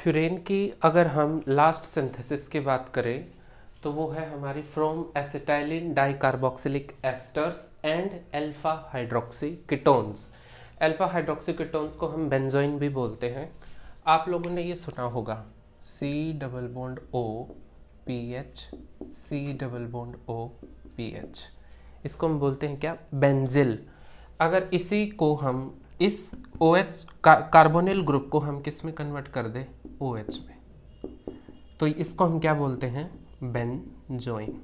Furan की अगर हम लास्ट सिंथेसिस की बात करें तो वो है हमारी from acetylene dicarboxylic asters and alpha hydroxy ketones. Alpha hydroxy ketones को हम बेंजोइन भी बोलते हैं। आप लोगों ने ये सुना होगा C double bond O PH, C double bond O PH। इसको हम बोलते हैं क्या, बेंजिल। अगर इसी को हम इस OH कार्बोनिल ग्रुप को हम किस में कन्वर्ट कर दें, OH में, तो इसको हम क्या बोलते हैं, बेंजोइन।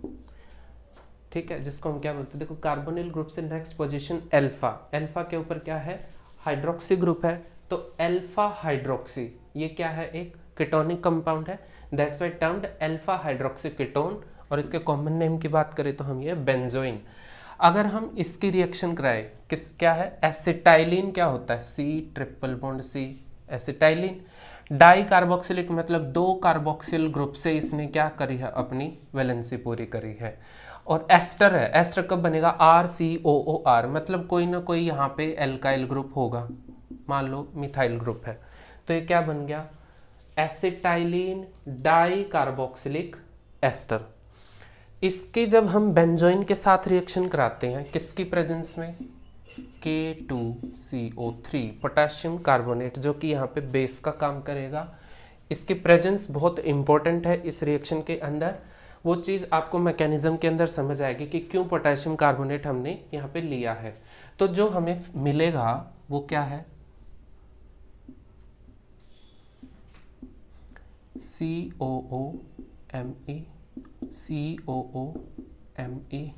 ठीक है, जिसको हम क्या बोलते हैं, देखो कार्बोनिल ग्रुप से नेक्स्ट पोजीशन अल्फा, अल्फा के ऊपर क्या है, हाइड्रोक्सी ग्रुप है, तो अल्फा हाइड्रोक्सी ये क्या है, एक कीटोनिक कंपाउंड है, that's why termed alpha hydroxy ketone. और इसके कॉमन नेम की बात करें तो हम ये बेंजोइन। अगर हम इसकी रिएक्शन कराएं, किस क्या है, एसिटाइलिन क्या होता है, C triple bond C acetylene. Di carboxylic मतलब दो कार्बोक्सिल ग्रुप से इसने क्या करी है, अपनी वैलेंसी पूरी करी है। और एस्टर है, एस्टर कब बनेगा, RCOOR मतलब कोई ना कोई यहाँ पे एल्काइल ग्रुप होगा, मान लो मिथाइल ग्रुप है, तो ये क्या बन गया, एसिटाइलिन डाई कार्बोक्सिलिक एस्टर। इसके जब हम बेंजोइन के साथ रिएक्शन कराते हैं, किसकी प्रेजेंस में, K2CO3 पोटेशियम कार्बोनेट, जो कि यहाँ पे बेस का काम करेगा। इसकी प्रेजेंस बहुत इंपॉर्टेंट है इस रिएक्शन के अंदर। वो चीज़ आपको मैकेनिज्म के अंदर समझ आएगी कि क्यों पोटेशियम कार्बोनेट हमने यहाँ पे लिया है। तो जो हमें मिलेगा वो क्या है, COOMe COOMe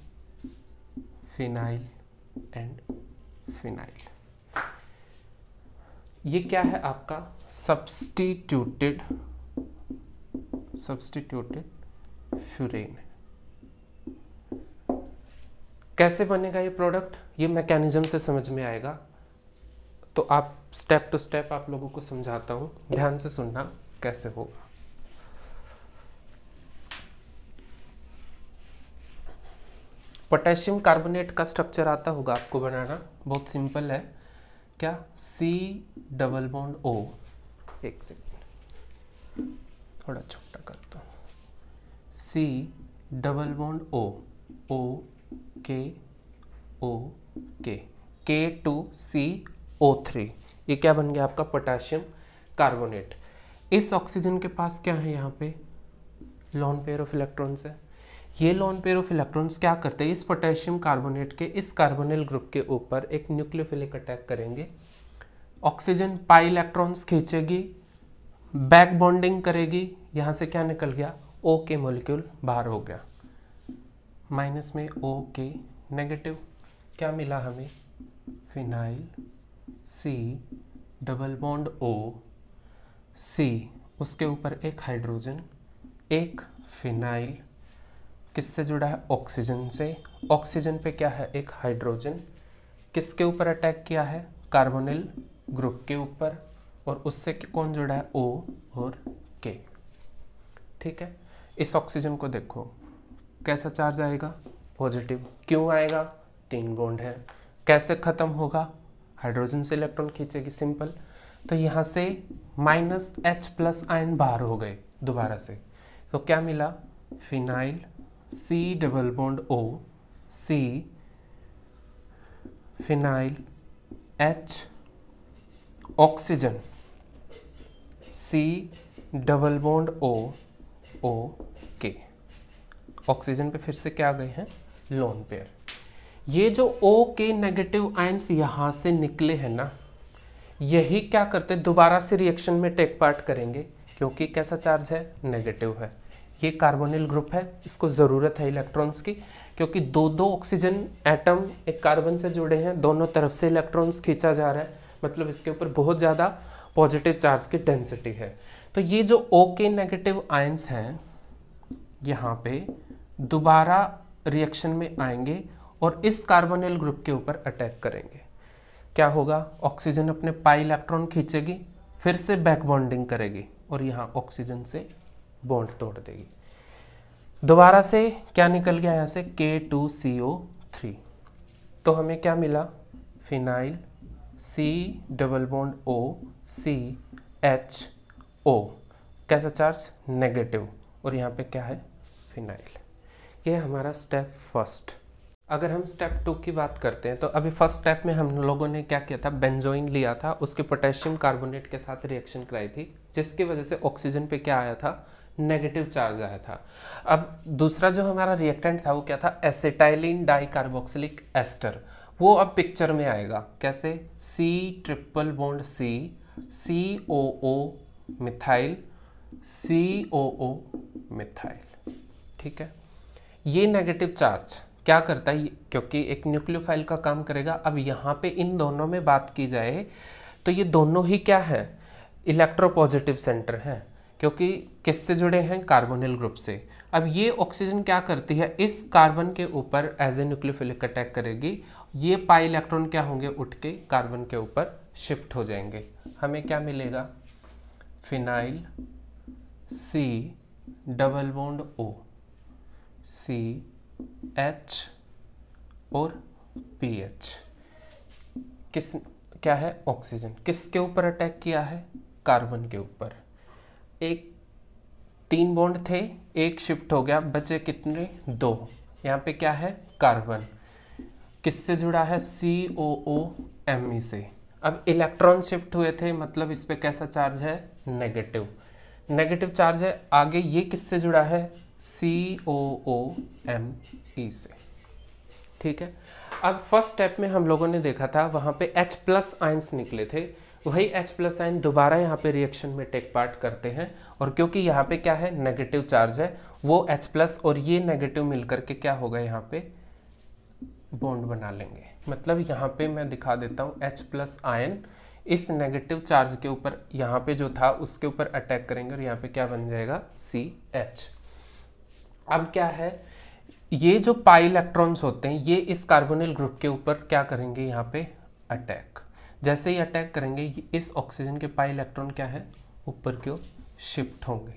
phenyl and phenyl. ये क्या है आपका, सब्स्टिट्यूटेड फ्यूरेन। कैसे बनेगा ये प्रोडक्ट, ये मैकेनिज्म से समझ में आएगा, तो आप स्टेप टू स्टेप आप लोगों को समझाता हूं, ध्यान से सुनना कैसे होगा। पोटेशियम कार्बोनेट का स्ट्रक्चर आता होगा आपको बनाना, बहुत सिंपल है। क्या, C डबल बॉन्ड O, एक सेकेंड थोड़ा छोटा करता हूँ, C double bond O K2CO3, ये क्या बन गया आपका, पोटेशियम कार्बोनेट। इस ऑक्सीजन के पास क्या है, यहाँ पे लॉन पेयर ऑफ इलेक्ट्रॉन्स है। ये लॉन पेयर ऑफ इलेक्ट्रॉन्स क्या करते हैं, इस पोटेशियम कार्बोनेट के इस कार्बोनिल ग्रुप के ऊपर एक न्यूक्लियोफिलिक अटैक करेंगे। ऑक्सीजन पाई इलेक्ट्रॉन्स खींचेगी, बैक बॉन्डिंग करेगी, यहाँ से क्या निकल गया, O के मॉलिक्यूल बाहर हो गया, माइनस में O के नेगेटिव, क्या मिला हमें, phenyl C double bond O C, उसके ऊपर एक हाइड्रोजन, एक फिनाइल, किससे जुड़ा है, ऑक्सीजन से। ऑक्सीजन पे क्या है, एक हाइड्रोजन, किसके ऊपर अटैक किया है, कार्बोनिल ग्रुप के ऊपर, और उससे कौन जुड़ा है, O और K। ठीक है, इस ऑक्सीजन को देखो कैसा चार्ज आएगा, पॉजिटिव। क्यों आएगा, 3 बॉन्ड है। कैसे खत्म होगा, हाइड्रोजन से इलेक्ट्रॉन खींचेगी, सिंपल। तो यहाँ से -H+ आयन बाहर हो गए दोबारा से, तो क्या मिला, phenyl C double bond O C phenyl H oxygen C double bond O K। Oxygen पे फिर से क्या आ गए हैं, लोन पेयर। ये जो O के नेगेटिव आयंस यहाँ से निकले हैं ना, यही क्या करते, दोबारा से रिएक्शन में टेक पार्ट करेंगे, क्योंकि कैसा चार्ज है, नेगेटिव है। ये कार्बोनिल ग्रुप है, इसको ज़रूरत है इलेक्ट्रॉन्स की, क्योंकि दो ऑक्सीजन एटम एक कार्बन से जुड़े हैं, दोनों तरफ से इलेक्ट्रॉन्स खींचा जा रहा है, मतलब इसके ऊपर बहुत ज़्यादा पॉजिटिव चार्ज की डेंसिटी है। तो ये जो O के नेगेटिव आयंस हैं यहाँ पे दोबारा रिएक्शन में आएंगे और इस कार्बोनिल ग्रुप के ऊपर अटैक करेंगे। क्या होगा, ऑक्सीजन अपने पाई इलेक्ट्रॉन खींचेगी, फिर से बैक बॉन्डिंग करेगी और यहाँ ऑक्सीजन से बॉन्ड तोड़ देगी। दोबारा से क्या निकल गया यहाँ से, K2CO3, तो हमें क्या मिला, phenyl C double bond O C H O कैसा चार्ज, नेगेटिव, और यहाँ पे क्या है, फिनाइल। ये हमारा स्टेप फर्स्ट। अगर हम स्टेप 2 की बात करते हैं तो अभी फर्स्ट स्टेप में हम लोगों ने क्या किया था, बेंजोइन लिया था, उसके पोटेशियम कार्बोनेट के साथ रिएक्शन कराई थी, जिसकी वजह से ऑक्सीजन पे क्या आया था, नेगेटिव चार्ज आया था। अब दूसरा जो हमारा रिएक्टेंट था वो क्या था, एसिटाइलिन डाइकार्बोक्सिलिक एस्टर। वो अब पिक्चर में आएगा कैसे, C triple bond C, COO methyl, COO methyl. ठीक है, ये नेगेटिव चार्ज क्या करता है, क्योंकि एक न्यूक्लियोफाइल का काम करेगा। अब यहाँ पे इन दोनों में बात की जाए तो ये दोनों ही क्या है, इलेक्ट्रोपॉजिटिव सेंटर हैं, क्योंकि किससे जुड़े हैं, कार्बोनिल ग्रुप से। अब ये ऑक्सीजन क्या करती है, इस कार्बन के ऊपर एज ए न्यूक्लियोफिलिक अटैक करेगी, ये पाई इलेक्ट्रॉन क्या होंगे, उठ के कार्बन के ऊपर शिफ्ट हो जाएंगे। हमें क्या मिलेगा, phenyl C double bond O, CH और PH। किस क्या है, ऑक्सीजन किसके ऊपर अटैक किया है, कार्बन के ऊपर। एक 3 बॉन्ड थे, एक शिफ्ट हो गया, बचे कितने, 2। यहाँ पे क्या है, कार्बन किससे जुड़ा है, COO से। अब इलेक्ट्रॉन शिफ्ट हुए थे, मतलब इस पे कैसा चार्ज है, नेगेटिव। नेगेटिव चार्ज है, आगे ये किससे जुड़ा है, COO से। ठीक है, अब फर्स्ट स्टेप में हम लोगों ने देखा था वहाँ पे H+ आयंस निकले थे, वही H+ आयन दोबारा यहाँ पे रिएक्शन में टेक पार्ट करते हैं, और क्योंकि यहाँ पे क्या है, नेगेटिव चार्ज है, वो H+ और ये नेगेटिव मिलकर के क्या होगा, यहाँ पे बॉन्ड बना लेंगे। मतलब यहाँ पे मैं दिखा देता हूँ, H+ आयन इस नेगेटिव चार्ज के ऊपर, यहाँ पे जो था उसके ऊपर अटैक करेंगे, और यहाँ पे क्या बन जाएगा, CH। अब क्या है, ये जो पाई इलेक्ट्रॉन्स होते हैं ये इस कार्बोनिल ग्रुप के ऊपर क्या करेंगे, यहाँ पे अटैक। जैसे ही अटैक करेंगे इस ऑक्सीजन के पाई इलेक्ट्रॉन क्या है, ऊपर की ओर शिफ्ट होंगे।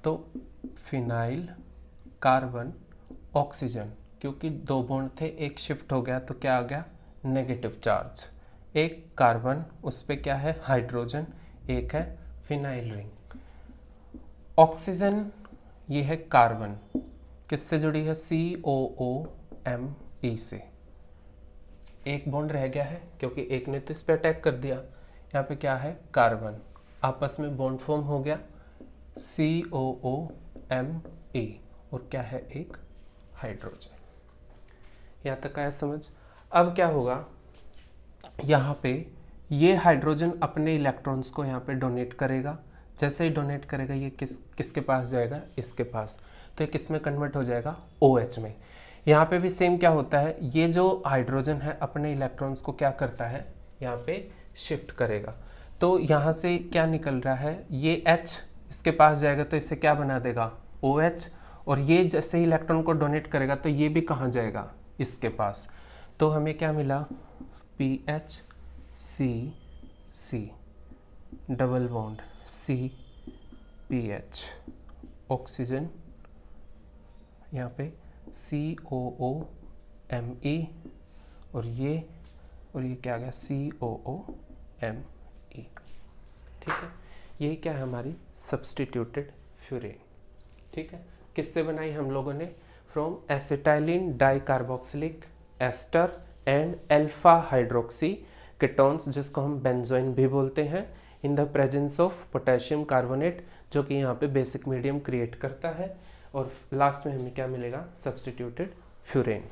तो फिनाइल कार्बन ऑक्सीजन, क्योंकि 2 बॉन्ड थे, एक शिफ्ट हो गया तो क्या आ गया, नेगेटिव चार्ज। एक कार्बन, उस पे क्या है, हाइड्रोजन, एक है फिनाइल रिंग। ऑक्सीजन ये है कार्बन, किससे जुड़ी है, COO से। एक बॉन्ड रह गया है क्योंकि एक ने तो इस पे अटैक कर दिया। यहाँ पे क्या है, कार्बन, आपस में बॉन्ड फॉर्म हो गया, COO और क्या है, एक हाइड्रोजन। यहाँ तक आया समझ। अब क्या होगा, यहाँ पे ये हाइड्रोजन अपने इलेक्ट्रॉन्स को यहाँ पे डोनेट करेगा। जैसे ही डोनेट करेगा ये किसके पास जाएगा, इसके पास, तो ये किस में कन्वर्ट हो जाएगा, OH में। यहाँ पे भी सेम क्या होता है, ये जो हाइड्रोजन है अपने इलेक्ट्रॉन्स को क्या करता है, यहाँ पे शिफ्ट करेगा। तो यहाँ से क्या निकल रहा है, ये H इसके पास जाएगा तो इसे क्या बना देगा, OH, और ये जैसे ही इलेक्ट्रॉन को डोनेट करेगा तो ये भी कहाँ जाएगा, इसके पास। तो हमें क्या मिला, PH C double bond CPH, oxygen यहाँ पे COO और ये क्या आ गया, COO ठीक है, यही क्या है, हमारी सब्स्टिट्यूटेड फ्यूरेन। ठीक है, किससे बनाई हम लोगों ने, from acetylene dicarboxylic ester and alpha hydroxy ketones, जिसको हम बेंजोइन भी बोलते हैं, in the presence of potassium carbonate, जो कि यहाँ पे बेसिक मीडियम क्रिएट करता है। और लास्ट में हमें क्या मिलेगा, सब्स्टिट्यूटेड फ्यूरेन।